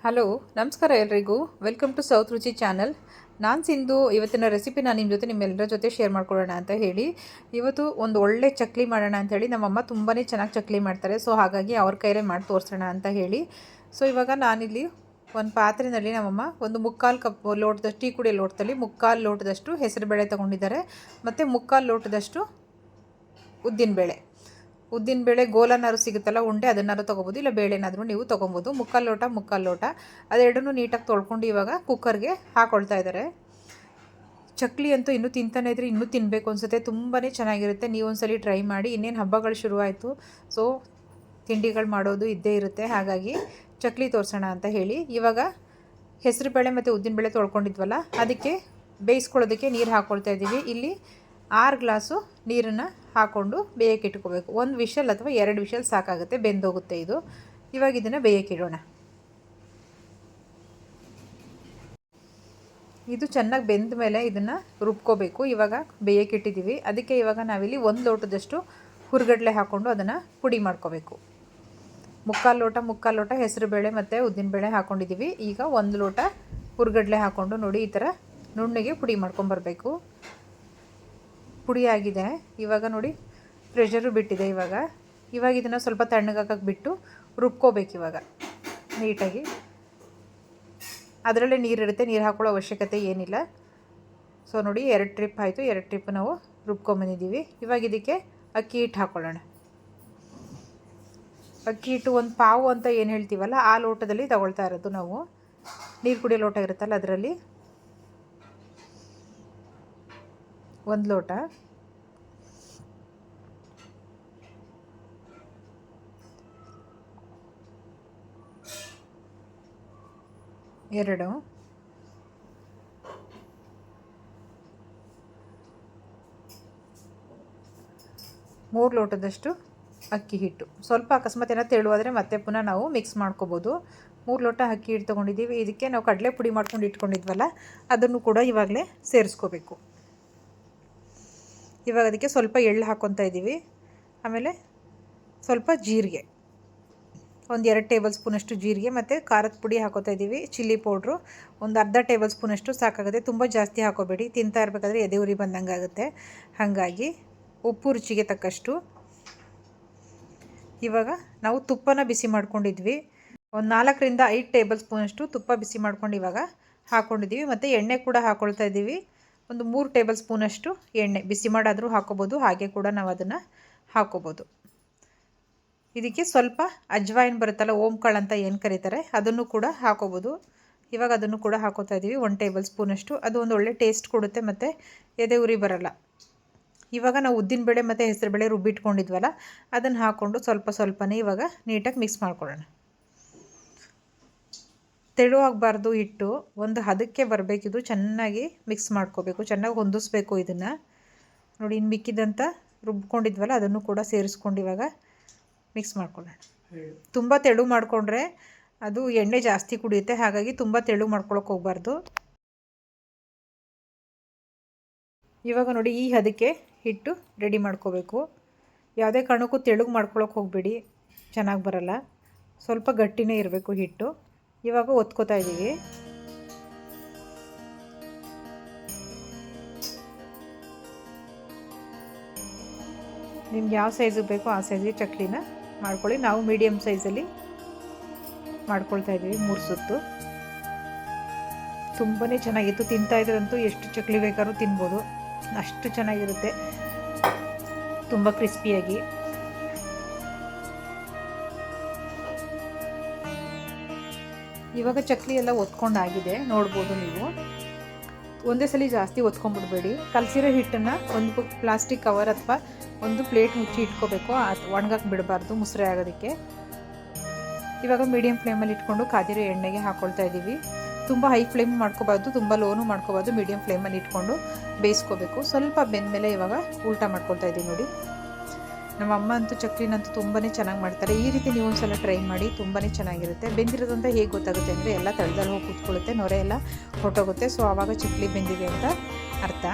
Hello, ನಮಸ್ಕಾರ ಎಲ್ರಿಗೂ. Welcome to south ರುಚಿ ಚಾನಲ್. ನಾನು ಸಿಂಧು. ಇವತ್ತಿನ ರೆಸಿಪಿ ನಾನು ನಿಮ್ಮೆಲ್ಲರ ಜೊತೆ ಶೇರ್ ಮಾಡ್ಕೊಳ್ಳೋಣ ಅಂತ ಹೇಳಿ ಇವತ್ತು ಒಂದು ಒಳ್ಳೆ ಚಕ್ಲಿ ಮಾಡೋಣ ಅಂಥೇಳಿ ನಮ್ಮಮ್ಮ ತುಂಬಾ ಚೆನ್ನಾಗಿ ಚಕ್ಲಿ ಮಾಡ್ತಾರೆ. ಸೊ ಹಾಗಾಗಿ ಅವ್ರ ಕೈಲೇ ಮಾಡಿ ತೋರಿಸೋಣ ಅಂತ ಹೇಳಿ. ಸೊ ಇವಾಗ ನಾನಿಲ್ಲಿ ಒಂದು ಪಾತ್ರೆಯಲ್ಲಿ ನಮ್ಮಮ್ಮ ಒಂದು ಮುಕ್ಕಾಲು ಕಪ್ ಲೋಟದಷ್ಟು, ಟೀ ಕುಡಿಯೋ ಲೋಟದಲ್ಲಿ ಮುಕ್ಕಾಲು ಲೋಟದಷ್ಟು ಹೆಸರುಬೇಳೆ ತೊಗೊಂಡಿದ್ದಾರೆ. ಮತ್ತು ಮುಕ್ಕಾಲು ಲೋಟದಷ್ಟು ಉದ್ದಿನಬೇಳೆ ಗೋಲನಾರು ಸಿಗುತ್ತಲ್ಲ, ಉಂಡೆ, ಅದನ್ನಾರು ತೊಗೋಬೋದು, ಇಲ್ಲ ಬೇಳೆನಾದರೂ ನೀವು ತೊಗೊಬೋದು. ಮುಕ್ಕಾಲು ಲೋಟ ಅದೆರಡನ್ನೂ ನೀಟಾಗಿ ತೊಳ್ಕೊಂಡು ಇವಾಗ ಕುಕ್ಕರ್ಗೆ ಹಾಕ್ಕೊಳ್ತಾ ಇದ್ದಾರೆ. ಚಕ್ಲಿ ಅಂತೂ ಇನ್ನೂ ತಿಂತಾನೆ ಇದ್ರೆ ಇನ್ನೂ ತಿನ್ನಬೇಕು ಅನಿಸುತ್ತೆ. ತುಂಬಾ ಚೆನ್ನಾಗಿರುತ್ತೆ. ನೀವು ಒಂದ್ಸಲಿ ಟ್ರೈ ಮಾಡಿ. ಇನ್ನೇನು ಹಬ್ಬಗಳು ಶುರುವಾಯಿತು. ಸೊ ತಿಂಡಿಗಳು ಮಾಡೋದು ಇದ್ದೇ ಇರುತ್ತೆ. ಹಾಗಾಗಿ ಚಕ್ಲಿ ತೋರಿಸೋಣ ಅಂತ ಹೇಳಿ ಇವಾಗ ಹೆಸರುಬೇಳೆ ಮತ್ತು ಉದ್ದಿನಬೇಳೆ ತೊಳ್ಕೊಂಡಿದ್ವಲ್ಲ, ಅದಕ್ಕೆ ಬೇಯಿಸ್ಕೊಳ್ಳೋದಕ್ಕೆ ನೀರು ಹಾಕ್ಕೊಳ್ತಾ ಇದ್ದೀವಿ. ಇಲ್ಲಿ 6 ಗ್ಲಾಸು ನೀರನ್ನು ಹಾಕ್ಕೊಂಡು ಬೇಯಕ್ಕೆ ಇಟ್ಕೋಬೇಕು. 1 ವಿಷಲ್ ಅಥವಾ 2 ವಿಷಲ್ ಸಾಕಾಗುತ್ತೆ, ಬೆಂದೋಗುತ್ತೆ ಇದು. ಇವಾಗ ಇದನ್ನು ಬೇಯಕ್ಕೆ ಇಡೋಣ. ಇದು ಚೆನ್ನಾಗಿ ಬೆಂದ ಮೇಲೆ ಇದನ್ನು ರುಬ್ಕೋಬೇಕು. ಇವಾಗ ಬೇಯಕ್ಕೆ ಇಟ್ಟಿದ್ದೀವಿ. ಅದಕ್ಕೆ ಇವಾಗ ನಾವಿಲ್ಲಿ 1 ಲೋಟದಷ್ಟು ಹುರ್ಗಡ್ಲೆ ಹಾಕ್ಕೊಂಡು ಅದನ್ನು ಪುಡಿ ಮಾಡ್ಕೋಬೇಕು. ಮುಕ್ಕಾಲು ಲೋಟ ಹೆಸರುಬೇಳೆ ಮತ್ತು ಉದ್ದಿನಬೇಳೆ ಹಾಕ್ಕೊಂಡಿದ್ದೀವಿ. ಈಗ 1 ಲೋಟ ಹುರ್ಗಡ್ಲೆ ಹಾಕ್ಕೊಂಡು ನೋಡಿ ಈ ಥರ ನುಣ್ಣಗೆ ಪುಡಿ ಮಾಡ್ಕೊಂಬರ್ಬೇಕು. ಪುಡಿ ಆಗಿದೆ. ಇವಾಗ ನೋಡಿ ಪ್ರೆಷರು ಬಿಟ್ಟಿದೆ. ಇವಾಗ ಇದನ್ನು ಸ್ವಲ್ಪ ತಣ್ಣಗಾಕಕ್ಕೆ ಬಿಟ್ಟು ರುಬ್ಕೋಬೇಕು ಇವಾಗ ನೀಟಾಗಿ. ಅದರಲ್ಲೇ ನೀರಿರುತ್ತೆ, ನೀರು ಹಾಕೊಳ್ಳೋ ಅವಶ್ಯಕತೆ ಏನಿಲ್ಲ. ಸೊ ನೋಡಿ 2 ಟ್ರಿಪ್ ಆಯಿತು. 2 ಟ್ರಿಪ್ ನಾವು ರುಬ್ಕೊಂಬಂದಿದ್ದೀವಿ. ಇವಾಗ ಇದಕ್ಕೆ ಅಕ್ಕಿ ಹಿಟ್ಟು ಹಾಕ್ಕೊಳ್ಳೋಣ. ಅಕ್ಕಿ ಹಿಟ್ಟು 1 ಪಾವು ಅಂತ ಏನು ಹೇಳ್ತೀವಲ್ಲ, ಆ ಲೋಟದಲ್ಲಿ ತಗೊಳ್ತಾ ಇರೋದು ನಾವು. ನೀರು ಕುಡಿಯೋ ಲೋಟ ಇರುತ್ತಲ್ಲ, ಅದರಲ್ಲಿ 1 ಲೋಟ. ಎರಡು 3 ಲೋಟದಷ್ಟು ಅಕ್ಕಿ ಹಿಟ್ಟು. ಸ್ವಲ್ಪ ಅಕಸ್ಮಾತ್ ಏನೋ ತೆಳುವಾದರೆ ಮತ್ತೆ ಪುನಃ ನಾವು ಮಿಕ್ಸ್ ಮಾಡ್ಕೋಬೋದು. 3 ಲೋಟ ಅಕ್ಕಿ ಹಿಟ್ಟು ತೊಗೊಂಡಿದ್ದೀವಿ. ಇದಕ್ಕೆ ನಾವು ಕಡಲೆ ಪುಡಿ ಮಾಡ್ಕೊಂಡು ಇಟ್ಕೊಂಡಿದ್ವಲ್ಲ, ಅದನ್ನು ಕೂಡ ಇವಾಗಲೇ ಸೇರಿಸ್ಕೋಬೇಕು. ಇವಾಗ ಅದಕ್ಕೆ ಸ್ವಲ್ಪ ಎಳ್ಳು ಹಾಕ್ಕೊತಾ ಇದ್ದೀವಿ. ಆಮೇಲೆ ಸ್ವಲ್ಪ ಜೀರಿಗೆ, ಒಂದು 2 ಟೇಬಲ್ ಸ್ಪೂನಷ್ಟು ಜೀರಿಗೆ, ಮತ್ತು ಖಾರದ ಪುಡಿ ಹಾಕೋತಾ ಇದ್ದೀವಿ. ಚಿಲ್ಲಿ ಪೌಡ್ರು ಒಂದು ಅರ್ಧ ಟೇಬಲ್ ಸ್ಪೂನಷ್ಟು ಸಾಕಾಗುತ್ತೆ. ತುಂಬ ಜಾಸ್ತಿ ಹಾಕೋಬೇಡಿ, ತಿಂತಾ ಇರಬೇಕಾದ್ರೆ ಎದೆ ಉರಿ ಬಂದಂಗೆ ಆಗುತ್ತೆ. ಹಾಗಾಗಿ ಉಪ್ಪು ರುಚಿಗೆ ತಕ್ಕಷ್ಟು. ಇವಾಗ ನಾವು ತುಪ್ಪನ ಬಿಸಿ ಮಾಡ್ಕೊಂಡಿದ್ವಿ. ಒಂದು 4ರಿಂದ 5 ಟೇಬಲ್ ಸ್ಪೂನಷ್ಟು ತುಪ್ಪ ಬಿಸಿ ಮಾಡ್ಕೊಂಡು ಇವಾಗ ಹಾಕ್ಕೊಂಡಿದ್ದೀವಿ. ಮತ್ತು ಎಣ್ಣೆ ಕೂಡ ಹಾಕ್ಕೊಳ್ತಾ ಇದ್ದೀವಿ. ಒಂದು 3 ಟೇಬಲ್ ಸ್ಪೂನಷ್ಟು ಎಣ್ಣೆ ಬಿಸಿ ಮಾಡಾದರೂ ಹಾಕೋಬೋದು, ಹಾಗೆ ಕೂಡ ನಾವು ಅದನ್ನು ಹಾಕೋಬೋದು. ಇದಕ್ಕೆ ಸ್ವಲ್ಪ ಅಜ್ವಾಯಿನ್ ಬರುತ್ತಲ್ಲ, ಓಂಕಾಳು ಅಂತ ಏನು ಕರೀತಾರೆ, ಅದನ್ನು ಕೂಡ ಹಾಕೋಬೋದು. ಇವಾಗ ಅದನ್ನು ಕೂಡ ಹಾಕೋತಾ ಇದ್ದೀವಿ 1 ಟೇಬಲ್ ಸ್ಪೂನಷ್ಟು. ಅದು ಒಂದು ಒಳ್ಳೆ ಟೇಸ್ಟ್ ಕೊಡುತ್ತೆ ಮತ್ತು ಎದೆ ಉರಿ ಬರಲ್ಲ. ಇವಾಗ ನಾವು ಉದ್ದಿನಬೇಳೆ ಮತ್ತು ಹೆಸರುಬೇಳೆ ರುಬ್ಬಿಟ್ಕೊಂಡಿದ್ವಲ್ಲ, ಅದನ್ನು ಹಾಕ್ಕೊಂಡು ಸ್ವಲ್ಪನೇ ಇವಾಗ ನೀಟಾಗಿ ಮಿಕ್ಸ್ ಮಾಡ್ಕೊಳ್ಳೋಣ. ತೆಳು ಆಗಬಾರ್ದು ಹಿಟ್ಟು, ಒಂದು ಹದಕ್ಕೆ ಬರಬೇಕಿದು. ಚೆನ್ನಾಗಿ ಮಿಕ್ಸ್ ಮಾಡ್ಕೋಬೇಕು, ಚೆನ್ನಾಗಿ ಹೊಂದಿಸ್ಬೇಕು ಇದನ್ನು. ನೋಡಿ, ಇನ್ನು ಮಿಕ್ಕಿದಂಥ ರುಬ್ಕೊಂಡಿದ್ವಲ್ಲ ಅದನ್ನು ಕೂಡ ಸೇರಿಸ್ಕೊಂಡು ಇವಾಗ ಮಿಕ್ಸ್ ಮಾಡ್ಕೊಳ್ಳೋಣ. ತುಂಬ ತೆಳು ಮಾಡಿಕೊಂಡ್ರೆ ಅದು ಎಣ್ಣೆ ಜಾಸ್ತಿ ಕುಡಿಯುತ್ತೆ. ಹಾಗಾಗಿ ತುಂಬ ತೆಳು ಮಾಡ್ಕೊಳಕ್ಕೆ ಹೋಗಬಾರ್ದು. ಇವಾಗ ನೋಡಿ ಈ ಹದಕ್ಕೆ ಹಿಟ್ಟು ರೆಡಿ ಮಾಡ್ಕೋಬೇಕು. ಯಾವುದೇ ಕಾರಣಕ್ಕೂ ತೆಳುಗೆ ಮಾಡ್ಕೊಳಕ್ಕೆ ಹೋಗಬೇಡಿ, ಚೆನ್ನಾಗಿ ಬರಲ್ಲ. ಸ್ವಲ್ಪ ಗಟ್ಟಿನೇ ಇರಬೇಕು ಹಿಟ್ಟು. ಇವಾಗ ಒತ್ಕೋತಾ ಇದ್ದೀವಿ. ನಿಮ್ಗೆ ಯಾವ ಸೈಜಿಗೆ ಬೇಕೋ ಆ ಸೈಜಿಗೆ ಚಕ್ಲಿನ ಮಾಡ್ಕೊಳ್ಳಿ. ನಾವು ಮೀಡಿಯಮ್ ಸೈಜಲ್ಲಿ ಮಾಡ್ಕೊಳ್ತಾ ಇದ್ದೀವಿ. 3 ಸುತ್ತು. ತುಂಬಾ ಚೆನ್ನಾಗಿತ್ತು. ತಿಂತಾ ಇದ್ರಂತೂ ಎಷ್ಟು ಚಕ್ಲಿ ಬೇಕಾದ್ರೂ ತಿನ್ಬೋದು, ಅಷ್ಟು ಚೆನ್ನಾಗಿರುತ್ತೆ. ತುಂಬ ಕ್ರಿಸ್ಪಿಯಾಗಿ. ಇವಾಗ ಚಕ್ಲಿ ಎಲ್ಲ ಒತ್ಕೊಂಡಾಗಿದೆ, ನೋಡ್ಬೋದು ನೀವು. ಒಂದೇ ಸಲ ಜಾಸ್ತಿ ಒತ್ಕೊಂಡ್ಬಿಡ್ಬೇಡಿ. ಕಲಸಿರೋ ಹಿಟ್ಟನ್ನು ಒಂದು ಪ್ಲಾಸ್ಟಿಕ್ ಕವರ್ ಅಥವಾ ಒಂದು ಪ್ಲೇಟ್ ಮುಚ್ಚಿ ಇಟ್ಕೋಬೇಕು. ಒಣಗಕ್ಕೆ ಬಿಡಬಾರ್ದು, ಮುಸ್ರೆ ಆಗೋದಕ್ಕೆ. ಇವಾಗ ಮೀಡಿಯಮ್ ಫ್ಲೇಮಲ್ಲಿ ಇಟ್ಕೊಂಡು ಕಾದಿರೋ ಎಣ್ಣೆಗೆ ಹಾಕ್ಕೊಳ್ತಾ ಇದ್ದೀವಿ. ತುಂಬ ಹೈ ಫ್ಲೇಮ್ ಮಾಡ್ಕೋಬಾರ್ದು, ತುಂಬ ಲೋನು ಮಾಡ್ಕೋಬಾರ್ದು. ಮೀಡಿಯಮ್ ಫ್ಲೇಮಲ್ಲಿ ಇಟ್ಕೊಂಡು ಬೇಯಿಸ್ಕೋಬೇಕು. ಸ್ವಲ್ಪ ಬೆಂದಮೇಲೆ ಇವಾಗ ಉಲ್ಟಾ ಮಾಡ್ಕೊಳ್ತಾ ಇದ್ದೀವಿ. ನೋಡಿ, ನಮ್ಮ ಅಮ್ಮ ಅಂತೂ ಚಕ್ಲಿನಂತೂ ತುಂಬಾ ಚೆನ್ನಾಗಿ ಮಾಡ್ತಾರೆ. ಈ ರೀತಿ ನೀವು ಒಂದು ಸಲ ಟ್ರೈ ಮಾಡಿ, ತುಂಬಾ ಚೆನ್ನಾಗಿರುತ್ತೆ. ಬೆಂದಿರೋದಂತ ಹೇಗೆ ಗೊತ್ತಾಗುತ್ತೆ ಅಂದರೆ, ಎಲ್ಲ ತಳದಲ್ಲಿ ಹೋಗಿ ಕೂತ್ಕೊಳ್ಳುತ್ತೆ, ನೊರೆ ಎಲ್ಲ ಹೊಟ್ಟೋಗುತ್ತೆ. ಸೊ ಆವಾಗ ಚಕ್ಲಿ ಬೆಂದಿದೆ ಅಂತ ಅರ್ಥ.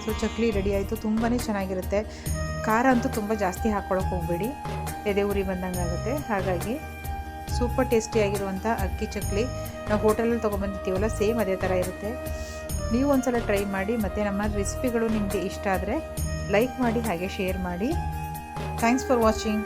ಸೊ ಚಕ್ಲಿ ರೆಡಿ ಆಯಿತು. ತುಂಬಾ ಚೆನ್ನಾಗಿರುತ್ತೆ. ಖಾರ ಅಂತೂ ತುಂಬ ಜಾಸ್ತಿ ಹಾಕ್ಕೊಳಕ್ಕೆ ಹೋಗಬೇಡಿ, ಎದೆ ಉರಿ ಬಂದಂಗೆ ಆಗುತ್ತೆ. ಹಾಗಾಗಿ ಸೂಪರ್ ಟೇಸ್ಟಿಯಾಗಿರುವಂಥ ಅಕ್ಕಿ ಚಕ್ಲಿ ನಾವು ಹೋಟೆಲಲ್ಲಿ ತೊಗೊಬಂದಿರ್ತೀವಲ್ಲ ಸೇಮ್ ಅದೇ ಥರ ಇರುತ್ತೆ. ನೀವು ಒಂದ್ಸಲ ಟ್ರೈ ಮಾಡಿ. ಮತ್ತು ನಮ್ಮ ರೆಸಿಪಿಗಳು ನಿಮಗೆ ಇಷ್ಟ ಆದರೆ ಲೈಕ್ ಮಾಡಿ, ಹಾಗೆ ಶೇರ್ ಮಾಡಿ. Thanks for watching.